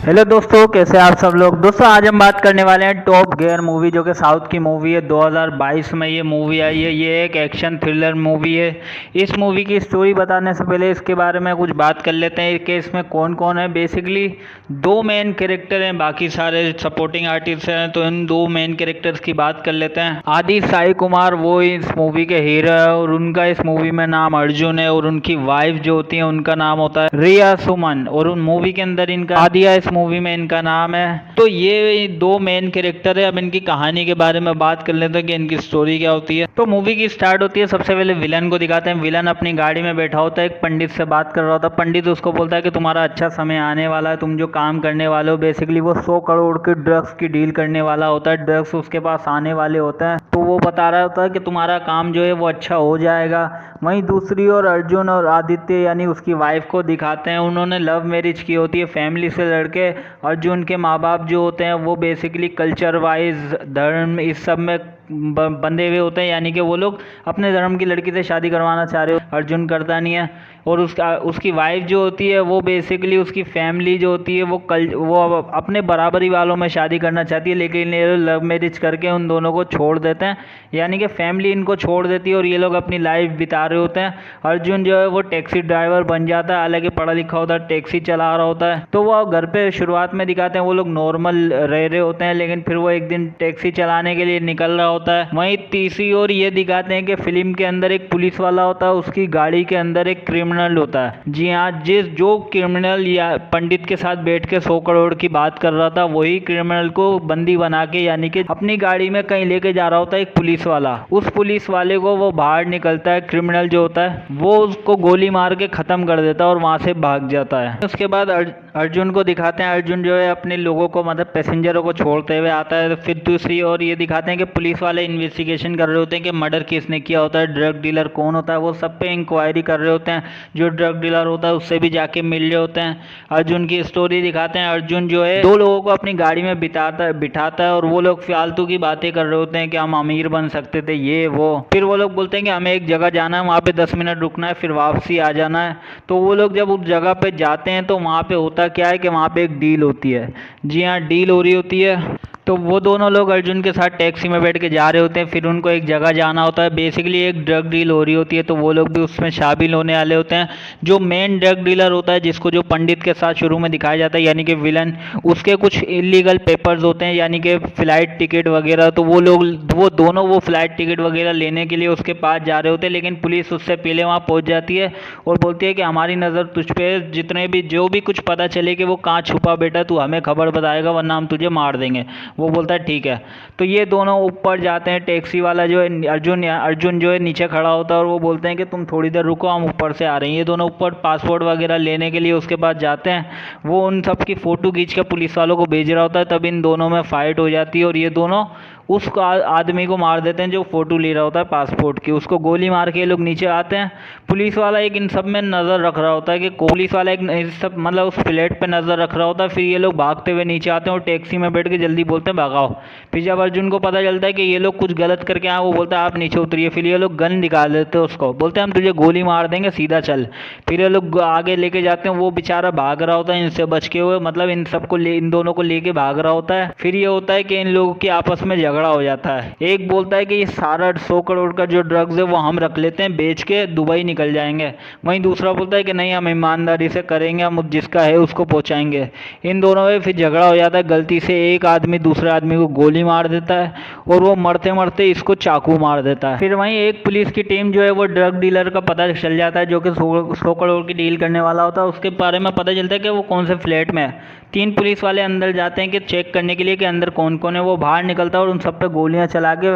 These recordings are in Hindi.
हेलो दोस्तों, कैसे आप सब लोग। दोस्तों आज हम बात करने वाले हैं टॉप गियर मूवी, जो कि साउथ की मूवी है। 2022 में ये मूवी आई है। ये एक एक्शन थ्रिलर मूवी है। इस मूवी की स्टोरी बताने से पहले इसके बारे में कुछ बात कर लेते हैं कि इसमें कौन कौन है। बेसिकली दो मेन कैरेक्टर हैं, बाकी सारे सपोर्टिंग आर्टिस्ट हैं। तो इन दो मेन कैरेक्टर्स की बात कर लेते हैं। आदि साई कुमार वो इस मूवी के हीरो है और उनका इस मूवी में नाम अर्जुन है, और उनकी वाइफ जो होती है उनका नाम होता है रिया सुमन, और उन मूवी के अंदर इनका आदिया इस मूवी में इनका नाम है। तो ये दो मेन कैरेक्टर है। अब इनकी कहानी के बारे में बात कर लेते हैं कि इनकी स्टोरी क्या होती है। तो मूवी की स्टार्ट होती है, सबसे पहले विलन को दिखाते हैं। विलन अपनी गाड़ी में बैठा होता है, एक पंडित से बात कर रहा होता है। पंडित उसको बोलता है कि तुम्हारा अच्छा समय आने वाला है, तुम जो काम करने वाले हो। बेसिकली वो 100 करोड़ की ड्रग्स की डील करने वाला होता है। ड्रग्स उसके पास आने वाले होते हैं, तो वो बता रहा होता है कि तुम्हारा काम जो है वो अच्छा हो जाएगा। वहीं दूसरी ओर अर्जुन और आदित्य यानी उसकी वाइफ को दिखाते हैं। उन्होंने लव मैरिज की होती है फैमिली से लड़के। अर्जुन के माँ बाप जो होते हैं वो बेसिकली कल्चर वाइज, धर्म, इस सब में बंधे हुए होते हैं, यानी कि वो लोग अपने धर्म की लड़की से शादी करवाना चाह रहे हो। अर्जुन करता नहीं है। और उसकी वाइफ जो होती है वो बेसिकली उसकी फैमिली जो होती है वो अपने बराबरी वालों में शादी करना चाहती है, लेकिन ये लव मैरिज करके उन दोनों को छोड़ देते हैं, यानी कि फैमिली इनको छोड़ देती है और ये लोग अपनी लाइफ बिता रहे होते हैं। अर्जुन जो है वो टैक्सी ड्राइवर बन जाता है, हालांकि पढ़ा लिखा होता है, टैक्सी चला रहा होता है। तो वो घर पे शुरुआत में दिखाते हैं वो लोग नॉर्मल रह रहे होते हैं, लेकिन फिर वो एक दिन टैक्सी चलाने के लिए निकल रहा होता है। वहीं तीसरी ओर ये दिखाते हैं कि फिल्म के अंदर एक पुलिस वाला होता है, उसकी गाड़ी के अंदर एक क्रिमिनल होता है। जी हाँ, जो क्रिमिनल या पंडित के साथ बैठ के 100 करोड़ की बात कर रहा था, वही क्रिमिनल को बंदी बना के यानी कि अपनी गाड़ी में कहीं लेके जा रहा होता है एक पुलिस वाला। उस पुलिस वाले को वो बाहर निकलता है, क्रिमिनल जो होता है वो उसको गोली मार के खत्म कर देता है और वहां से भाग जाता है। उसके बाद अर्जुन को दिखाते हैं। अर्जुन जो है अपने लोगों को, मतलब पैसेंजरों को छोड़ते हुए आता है। फिर दूसरी ओर ये दिखाते हैं कि पुलिस वाले इन्वेस्टिगेशन कर रहे होते हैं कि मर्डर किसने किया होता है, ड्रग डीलर कौन होता है, वो सब पे इंक्वायरी कर रहे होते हैं। जो ड्रग डीलर होता है उससे भी जाके मिल रहे होते हैं। अर्जुन की स्टोरी दिखाते हैं। अर्जुन जो है दो लोगों को अपनी गाड़ी में बिठाता है और वो लोग फालतू की बातें कर रहे होते हैं कि हम अमीर बन सकते थे, ये वो। फिर वो लोग बोलते हैं कि हमें एक जगह जाना है, वहाँ पे 10 मिनट रुकना है, फिर वापसी आ जाना है। तो वो लोग जब उस जगह पे जाते हैं तो वहाँ पे होता क्या है कि वहाँ पे एक डील होती है। जी हाँ, डील हो रही होती है। तो वो दोनों लोग अर्जुन के साथ टैक्सी में बैठ के जा रहे होते हैं। फिर उनको एक जगह जाना होता है, बेसिकली एक ड्रग डील हो रही होती है, तो वो लोग भी उसमें शामिल होने वाले होते हैं। जो मेन ड्रग डीलर होता है, जिसको जो पंडित के साथ शुरू में दिखाया जाता है यानी कि विलन, उसके कुछ इलीगल पेपर्स होते हैं, यानी कि फ्लाइट टिकट वगैरह। तो वो दोनों वो फ्लाइट टिकट वगैरह लेने के लिए उसके पास जा रहे होते हैं, लेकिन पुलिस उससे पहले वहाँ पहुँच जाती है और बोलती है कि हमारी नज़र तुझ पे, जितने भी जो भी कुछ पता चले कि वो कहाँ छुपा बैठा, तू हमें खबर बताएगा वरना हम तुझे मार देंगे। वो बोलता है ठीक है। तो ये दोनों ऊपर जाते हैं। टैक्सी वाला जो है अर्जुन जो है नीचे खड़ा होता है और वो बोलते हैं कि तुम थोड़ी देर रुको, हम ऊपर से आ रहे हैं। ये दोनों ऊपर पासपोर्ट वगैरह लेने के लिए उसके पास जाते हैं। वो उन सब की फ़ोटो खींच के पुलिस वालों को भेज रहा होता है, तब इन दोनों में फाइट हो जाती है और ये दोनों उस आदमी को मार देते हैं जो फ़ोटो ले रहा होता है पासपोर्ट की। उसको गोली मार के ये लोग नीचे आते हैं। पुलिस वाला एक इन सब में नज़र रख रहा होता है कि पुलिस वाला एक इस सब, मतलब उस फ्लैट पे नज़र रख रहा होता है। फिर ये लोग भागते हुए नीचे आते हैं और टैक्सी में बैठ के जल्दी बोलते हैं भगाओ। फिर जब अर्जुन को पता चलता है कि ये लोग कुछ गलत करके आए, वो बोलता है आप नीचे उतरिए। फिर ये लोग गन निकाल देते हैं उसको, बोलते हैं हम तुझे गोली मार देंगे, सीधा चल। फिर ये लोग आगे लेके जाते हैं। वो बेचारा भाग रहा होता है इनसे बच के हुए, मतलब इन दोनों को लेके भाग रहा होता है। फिर ये होता है कि इन लोगों के आपस में झगड़ा हो जाता है। एक बोलता है कि ये सारा 100 करोड़ का जो ड्रग्स है वो हम रख लेते हैं, बेच के दुबई निकल जाएंगे। वहीं दूसरा बोलता है कि नहीं, हम ईमानदारी से करेंगे, हम जिसका है उसको पहुंचाएंगे। इन दोनों में फिर झगड़ा हो जाता है। गलती से एक आदमी दूसरे आदमी को गोली मार देता है और वो मरते मरते इसको चाकू मार देता है। फिर वहीं एक पुलिस की टीम जो है वो ड्रग डीलर का पता चल जाता है, जो कि 100 करोड़ की डील करने वाला होता है। उसके बारे में पता चलता है कि वो कौन से फ्लैट में है। 3 पुलिस वाले अंदर जाते हैं कि चेक करने के लिए कि अंदर कौन कौन है। वो बाहर निकलता है और उन सब पे गोलियां चला के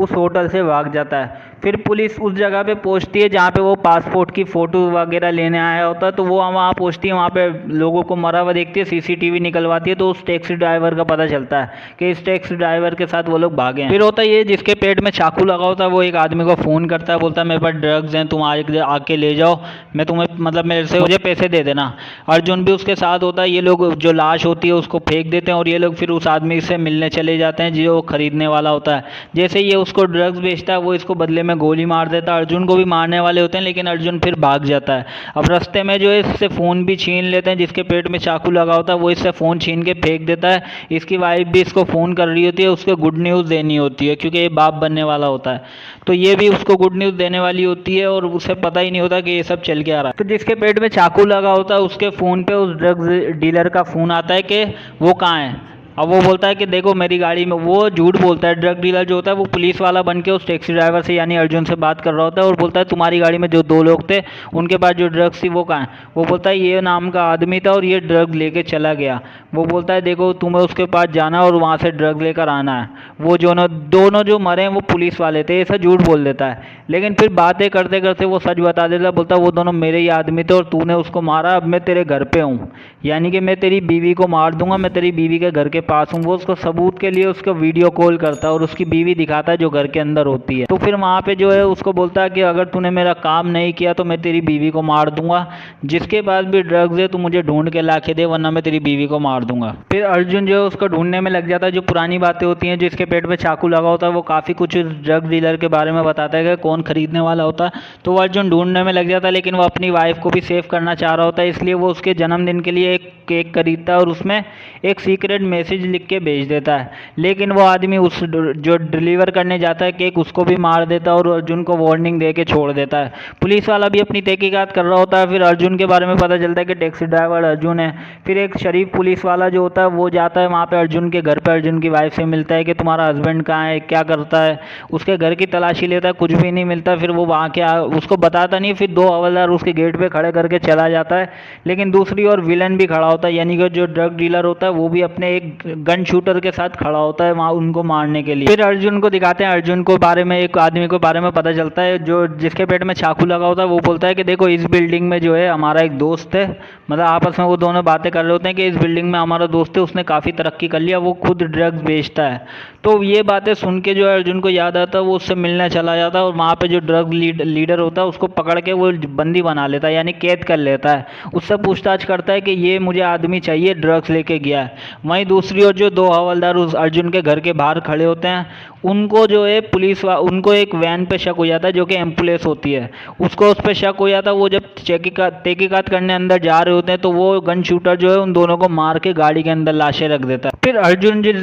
उस होटल से भाग जाता है। फिर पुलिस उस जगह पे पहुंचती है जहाँ पे वो पासपोर्ट की फ़ोटो वगैरह लेने आया होता है। तो वो वहाँ पहुंचती है, वहाँ पे लोगों को मरा हुआ देखती है, सीसीटीवी निकलवाती है। तो उस टैक्सी ड्राइवर का पता चलता है कि इस टैक्सी ड्राइवर के साथ वो लोग भागे हैं। फिर होता है ये, जिसके पेट में चाकू लगा होता है वो एक आदमी को फ़ोन करता है, बोलता है मेरे पास ड्रग्स हैं, तुम आके ले जाओ, मैं तुम्हें, मतलब मेरे से मुझे पैसे दे देना। अर्जुन भी उसके साथ होता है। ये लोग जो लाश होती है उसको फेंक देते हैं और ये लोग फिर उस आदमी से मिलने चले जाते हैं जो खरीदने वाला होता है। जैसे ये उसको ड्रग्स बेचता है वो इसको बदले में गोली मार देता है। अर्जुन को भी मारने वाले होते हैं लेकिन अर्जुन फिर भाग जाता है। अब रास्ते में जो है इससे फ़ोन भी छीन लेते हैं, जिसके पेट में चाकू लगा होता है वो इससे फ़ोन छीन के फेंक देता है। इसकी वाइफ भी इसको फ़ोन कर रही होती है, उसको गुड न्यूज़ देनी होती है क्योंकि ये बाप बनने वाला होता है। तो ये भी उसको गुड न्यूज़ देने वाली होती है और उसे पता ही नहीं होता कि ये सब चल के आ रहा है। तो जिसके पेट में चाकू लगा होता है उसके फ़ोन पे उस ड्रग्स डीलर का फ़ोन आता है कि वो कहाँ है। अब वो बोलता है कि देखो मेरी गाड़ी में, वो झूठ बोलता है। ड्रग डीलर जो होता है वो पुलिस वाला बन के उस टैक्सी ड्राइवर से यानी अर्जुन से बात कर रहा होता है और बोलता है तुम्हारी गाड़ी में जो 2 लोग थे उनके पास जो ड्रग्स थी वो कहाँ है। वो बोलता है ये नाम का आदमी था और ये ड्रग लेके चला गया। वो बोलता है देखो तुम्हें उसके पास जाना है और वहाँ से ड्रग लेकर आना है। वो दोनों जो मरे हैं वो पुलिस वाले थे, ऐसा झूठ बोल देता है। लेकिन फिर बातें करते करते वो सच बता देता है, बोलता है वो दोनों मेरे ही आदमी थे और तूने उसको मारा, अब मैं तेरे घर पे हूँ, यानी कि मैं तेरी बीवी को मार दूंगा, मैं तेरी बीवी के घर के पास हूँ। वो उसको सबूत के लिए उसको वीडियो कॉल करता है और उसकी बीवी दिखाता है जो घर के अंदर होती है। तो फिर वहाँ पे जो है उसको बोलता है कि अगर तूने मेरा काम नहीं किया तो मैं तेरी बीवी को मार दूंगा, जिसके पास भी ड्रग्स है तू मुझे ढूंढ के ला के दे वरना मैं तेरी बीवी को मार दूंगा। फिर अर्जुन जो है उसको ढूंढने में लग जाता है। जो पुरानी बातें होती हैं, जिसके पेट में चाकू लगा होता है वो काफ़ी कुछ ड्रग डीलर के बारे में बताता है कि कौन खरीदने वाला होता है। तो वो अर्जुन ढूंढने में लग जाता है, लेकिन वो अपनी वाइफ को भी सेव करना चाह रहा होता है, इसलिए वो उसके जन्मदिन के लिए एक केक खरीदता है और उसमें एक सीक्रेट मैसेज लिख के भेज देता है। लेकिन वो आदमी उस जो डिलीवर करने जाता है केक उसको भी मार देता है और अर्जुन को वार्निंग दे के छोड़ देता है। पुलिस वाला भी अपनी तहकीकात कर रहा होता है। फिर अर्जुन के बारे में पता चलता है कि टैक्सी ड्राइवर अर्जुन है। फिर एक शरीफ पुलिस वाला जो होता है वो जाता है वहाँ पे अर्जुन के घर पे, अर्जुन की वाइफ से मिलता है कि तुम्हारा हस्बैंड कहाँ है, क्या करता है। उसके घर की तलाशी लेता है, कुछ भी नहीं मिलता। फिर वो वहाँ के उसको बताता नहीं। फिर 2 हवलदार उसके गेट पे खड़े करके चला जाता है। लेकिन दूसरी ओर विलन भी खड़ा होता है, यानी कि जो ड्रग डीलर होता है वो भी अपने एक गन शूटर के साथ खड़ा होता है वहाँ उनको मारने के लिए। फिर अर्जुन को दिखाते हैं, अर्जुन को बारे में एक आदमी को बारे में पता चलता है जो जिसके पेट में चाकू लगा होता है। वो बोलता है कि देखो इस बिल्डिंग में जो है हमारा एक दोस्त है, मतलब आपस में वो दोनों बातें कर रहे होते हैं कि इस बिल्डिंग में हमारा दोस्त है, उसने काफ़ी तरक्की कर लिया, वो खुद ड्रग्स बेचता है। तो ये बातें सुन के जो है अर्जुन को याद आता है, वो उससे मिलने चला जाता है और वहाँ पे जो ड्रग लीडर होता है उसको पकड़ के वो बंदी बना लेता है, यानी कैद कर लेता है। उससे पूछताछ करता है कि ये मुझे आदमी चाहिए, ड्रग्स लेके गया है। वहीं दूसरी ओर जो 2 हवलदार उस अर्जुन के घर के बाहर खड़े होते हैं उनको जो है उनको एक वैन पे शक हो जाता है जो कि एम्बुलेंस होती है, उसको उस पर शक हो जाता है। वो जब तहकीकात करने अंदर जा रहे होते हैं तो वो गन शूटर जो है उन दोनों को मार के गाड़ी के अंदर लाशें रख देता है। फिर अर्जुन जिस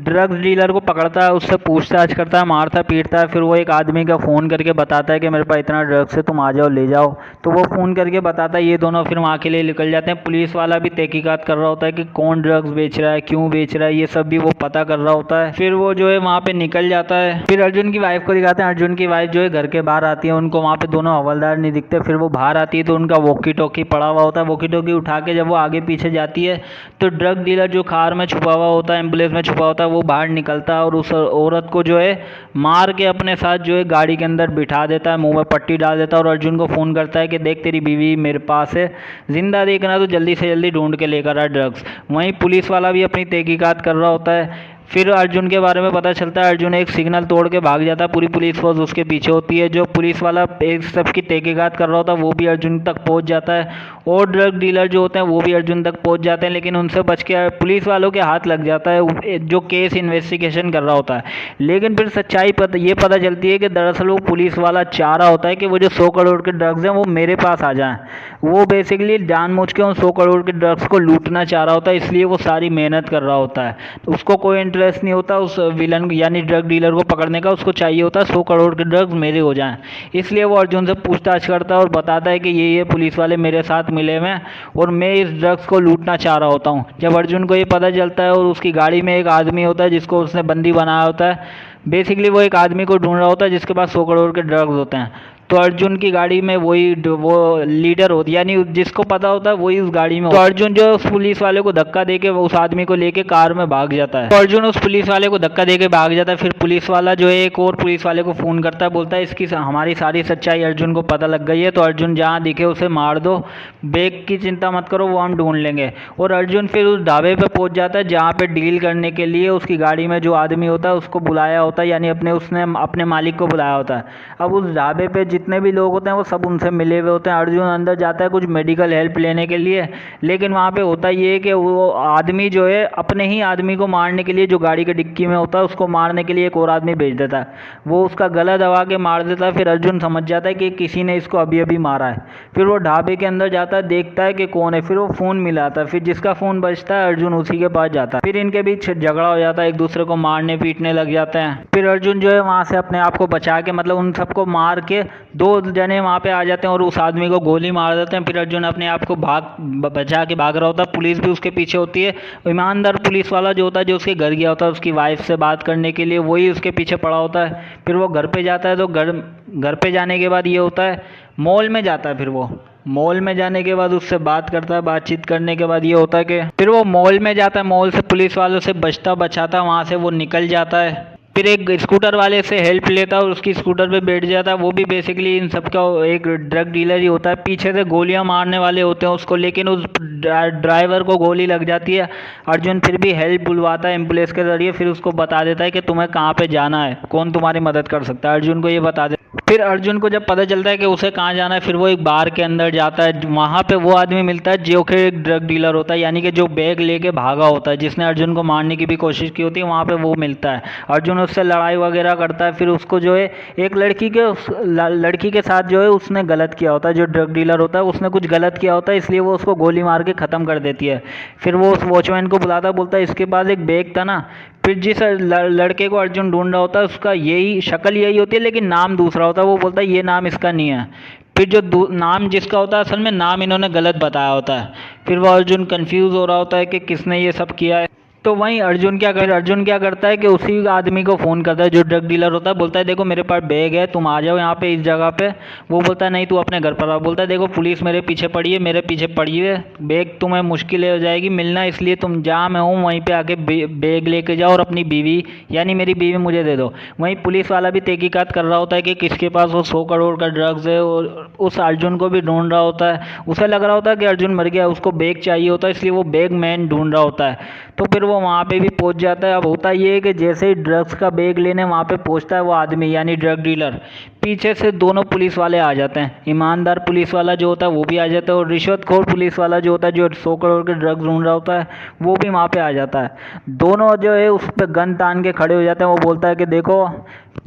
ड्रग्स डीलर को पकड़ता है उससे पूछताछ करता है, मारता पीटता है। फिर वो एक आदमी का फ़ोन करके बताता है कि मेरे पास इतना ड्रग्स है, तुम आ जाओ ले जाओ। तो वो फ़ोन करके बताता है, ये दोनों फिर वहाँ के लिए निकल जाते हैं। पुलिस वाला भी तहकीकात कर रहा होता है कि कौन ड्रग्स बेच रहा है, क्यों बेच रहा है, ये सब भी वो पता कर रहा होता है। फिर वो जो है वहाँ पे निकल जाता है। फिर अर्जुन की वाइफ को दिखाते हैं, अर्जुन की वाइफ जो है घर के बाहर आती है, उनको वहाँ पे दोनों हवलदार नहीं दिखते। फिर वो बाहर आती है तो उनका वॉकी टॉकी पड़ा हुआ होता है। वॉकी टॉकी उठा के जब वो आगे पीछे जाती है तो ड्रग डीलर जो कार में छुपा हुआ होता है, एम्बुलेंस में छुपा होता है, वो बाहर निकलता है और उस औरत को जो है मार के अपने साथ जो है गाड़ी के अंदर बिठा देता है, मुँह में पट्टी डाल देता है और अर्जुन को फ़ोन करता है कि देख तेरी बीवी मेरे पास है, जिंदा देखना तो जल्दी से जल्दी ढूंढ के लेकर आ ड्रग्स। वहीं पुलिस वाला भी अपनी तहकीकात कर रहा होता है। फिर अर्जुन के बारे में पता चलता है, अर्जुन एक सिग्नल तोड़ के भाग जाता है, पूरी पुलिस फोर्स उसके पीछे होती है। जो पुलिस वाला एक सबकी तहकीकात कर रहा होता है वो भी अर्जुन तक पहुंच जाता है और ड्रग डीलर जो होते हैं वो भी अर्जुन तक पहुंच जाते हैं, लेकिन उनसे बच के पुलिस वालों के हाथ लग जाता है जो केस इन्वेस्टिगेशन कर रहा होता है। लेकिन फिर सच्चाई ये पता चलती है कि दरअसल वो पुलिस वाला चाह रहा होता है कि वो जो 100 करोड़ के ड्रग्स हैं वो मेरे पास आ जाएं। वो बेसिकली जानबूझ के उन 100 करोड़ के ड्रग्स को लूटना चाह रहा होता है, इसलिए वो सारी मेहनत कर रहा होता है। उसको कोई इंटरेस्ट नहीं होता उस विलन यानी ड्रग डीलर को पकड़ने का, उसको चाहिए होता है 100 करोड़ के ड्रग्स मेरे हो जाएं। इसलिए वो अर्जुन से पूछताछ करता है और बताता है कि ये पुलिस वाले मेरे साथ मिले हुए हैं और मैं इस ड्रग्स को लूटना चाह रहा होता हूँ। जब अर्जुन को ये पता चलता है और उसकी गाड़ी में एक आदमी होता है जिसको उसने बंदी बनाया होता है, बेसिकली वो एक आदमी को ढूंढ रहा होता है जिसके पास 100 करोड़ के ड्रग्स होते हैं। तो अर्जुन की गाड़ी में वो लीडर होती है, यानी जिसको पता होता है वही उस गाड़ी में। तो अर्जुन जो उस पुलिस वाले को धक्का देके उस आदमी को लेके कार में भाग जाता है। तो अर्जुन उस पुलिस वाले को धक्का देके भाग जाता है। फिर पुलिस वाला जो है एक और पुलिस वाले को फ़ोन करता है, बोलता है इसकी हमारी सारी सच्चाई अर्जुन को पता लग गई है, तो अर्जुन जहाँ दिखे उसे मार दो, बैग की चिंता मत करो, वो हम ढूंढ लेंगे। और अर्जुन फिर उस ढाबे पर पहुँच जाता है जहाँ पर डील करने के लिए उसकी गाड़ी में जो आदमी होता है उसको बुलाया होता है, यानी उसने अपने मालिक को बुलाया होता है। अब उस ढाबे पर जितने भी लोग होते हैं वो सब उनसे मिले हुए होते हैं। अर्जुन अंदर जाता है कुछ मेडिकल हेल्प लेने के लिए, लेकिन वहाँ पे होता ये है कि वो आदमी जो है अपने ही आदमी को मारने के लिए, जो गाड़ी के डिक्की में होता है उसको मारने के लिए एक और आदमी भेज देता है। वो उसका गला दबा के मार देता है। फिर अर्जुन समझ जाता है कि किसी ने इसको अभी अभी मारा है। फिर वो ढाबे के अंदर जाता है, देखता है कि कौन है। फिर वो फ़ोन मिलाता है। फिर जिसका फ़ोन बजता है अर्जुन उसी के पास जाता है। फिर इनके बीच झगड़ा हो जाता है, एक दूसरे को मारने पीटने लग जाते हैं। फिर अर्जुन जो है वहाँ से अपने आप को बचा के, मतलब उन सबको मार के, 2 जने वहाँ पे आ जाते हैं और उस आदमी को गोली मार देते हैं। फिर अर्जुन अपने आप को बचा के भाग रहा होता है। पुलिस भी उसके पीछे होती है। ईमानदार पुलिस वाला जो होता है, जो उसके घर गया होता है उसकी वाइफ से बात करने के लिए, वही उसके पीछे पड़ा होता है। फिर वो घर पे जाता है, तो घर पे जाने के बाद ये होता है, मॉल में जाता है। फिर वो मॉल में जाने के बाद उससे बात करता है। बातचीत करने के बाद ये होता है कि फिर वो मॉल में जाता है, मॉल से पुलिस वालों से बचता बचाता वहाँ से वो निकल जाता है। फिर एक स्कूटर वाले से हेल्प लेता है और उसकी स्कूटर पे बैठ जाता है। वो भी बेसिकली इन सब का एक ड्रग डीलर ही होता है। पीछे से गोलियां मारने वाले होते हैं उसको, लेकिन उस ड्राइवर को गोली लग जाती है। अर्जुन फिर भी हेल्प बुलवाता है एम्बुलेंस के जरिए। फिर उसको बता देता है कि तुम्हें कहाँ पे जाना है, कौन तुम्हारी मदद कर सकता है। अर्जुन को ये बता दे। फिर अर्जुन को जब पता चलता है कि उसे कहाँ जाना है, फिर वो एक बार के अंदर जाता है। वहाँ पे वो आदमी मिलता है जो कि एक ड्रग डीलर होता है, यानी कि जो बैग लेके भागा होता है, जिसने अर्जुन को मारने की भी कोशिश की होती है। वहाँ पे वो मिलता है। अर्जुन उससे लड़ाई वगैरह करता है। फिर उसको जो है एक लड़की के साथ जो है उसने गलत किया होता है। जो ड्रग डीलर होता है उसने कुछ गलत किया होता है, इसलिए वो उसको गोली मार के ख़त्म कर देती है। फिर वो उस वॉचमैन को बुलाता बोलता है इसके पास एक बैग था ना। फिर जिस लड़के को अर्जुन ढूंढ रहा होता है उसका यही शक्ल यही होती है, लेकिन नाम दूसरा होता है। वो बोलता है ये नाम इसका नहीं है। फिर जो नाम जिसका होता है, असल में नाम इन्होंने गलत बताया होता है। फिर वो अर्जुन कंफ्यूज हो रहा होता है कि किसने ये सब किया है। तो वहीं अर्जुन क्या करता है कि उसी आदमी को फ़ोन करता है जो ड्रग डीलर होता है। बोलता है देखो मेरे पास बैग है, तुम आ जाओ यहाँ पे इस जगह पे। वो बोलता है नहीं, तू अपने घर पर आओ। बोलता है देखो पुलिस मेरे पीछे पड़ी है, बैग तुम्हें मुश्किल हो जाएगी मिलना, इसलिए तुम जहाँ मैं हूँ वहीं पे आके बैग लेके जाओ और अपनी बीवी, यानी मेरी बीवी मुझे दे दो। वहीं पुलिस वाला भी तहकीकात कर रहा होता है कि किसके पास वो 100 करोड़ का ड्रग्स है, और उस अर्जुन को भी ढूंढ रहा होता है। उसे लग रहा होता है कि अर्जुन मर गया, उसको बैग चाहिए होता है, इसलिए वो बैग मैन ढूंढ रहा होता है। तो फिर वो वहाँ पे भी पहुँच जाता है। अब होता ये है कि जैसे ही ड्रग्स का बैग लेने वहाँ पे पहुँचता है वो आदमी, यानी ड्रग डीलर, पीछे से दोनों पुलिस वाले आ जाते हैं। ईमानदार पुलिस वाला जो होता है वो भी आ जाता है, और रिश्वतखोर पुलिस वाला जो होता है, जो 100 करोड़ के ड्रग्स ढूंढ रहा होता है, वो भी वहाँ पे आ जाता है। दोनों जो है उस पर गन तान के खड़े हो जाते हैं। वो बोलता है कि देखो,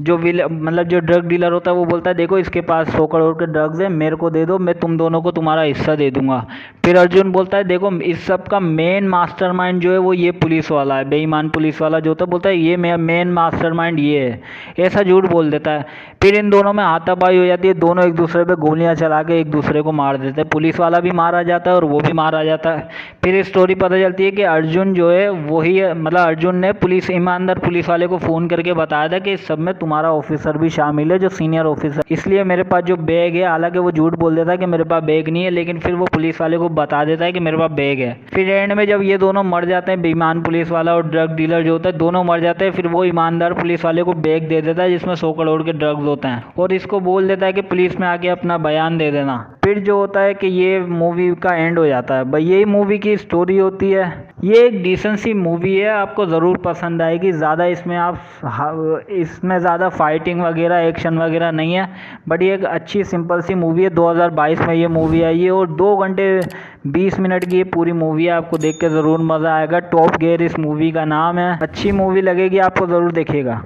जो ड्रग डीलर होता है वो बोलता है देखो इसके पास 100 करोड़ के ड्रग्स है, मेरे को दे दो, मैं तुम दोनों को तुम्हारा हिस्सा दे दूंगा। फिर अर्जुन बोलता है देखो इस सब का मेन मास्टरमाइंड जो है वो ये पुलिस वाला है, बेईमान पुलिस वाला जो होता है। बोलता है ये मेन मास्टरमाइंड ये है, ऐसा झूठ बोल देता है। फिर इन दोनों में हाथापाई हो जाती है। दोनों एक दूसरे पे गोलियां चला के एक दूसरे को मार देते हैं। पुलिस वाला भी मारा जाता है और वो भी मारा जाता है। फिर स्टोरी पता चलती है कि अर्जुन जो है वही है, अर्जुन ने ईमानदार पुलिस वाले को फ़ोन करके बताया था कि इस सब में तुम्हारा ऑफिसर भी शामिल है, जो सीनियर ऑफिसर, इसलिए मेरे पास जो बैग है, हालांकि वो झूठ बोल देता है कि मेरे पास बैग नहीं है, लेकिन फिर वो पुलिस वाले को बता देता है कि मेरे पास बैग है। फिर एंड में जब ये दोनों मर जाते हैं, बेईमान पुलिस वाला और ड्रग डीलर जो होता है, दोनों मर जाते हैं। फिर वो ईमानदार पुलिस वाले को बैग दे देता है जिसमें 100 करोड़ के ड्रग्स होते हैं, और इसको बोल देता है कि पुलिस में आके अपना बयान दे देना। फिर जो होता है कि ये मूवी का एंड हो जाता है। भाई यही मूवी की स्टोरी होती है। ये एक डिसेंट सी मूवी है, आपको ज़रूर पसंद आएगी। ज़्यादा इसमें ज़्यादा फाइटिंग वगैरह, एक्शन वगैरह नहीं है, बट ये एक अच्छी सिंपल सी मूवी है। 2022 में ये मूवी आई है और 2 घंटे 20 मिनट की ये पूरी मूवी है। आपको देख के ज़रूर मज़ा आएगा। टॉप गियर इस मूवी का नाम है। अच्छी मूवी लगेगी आपको, ज़रूर देखिएगा।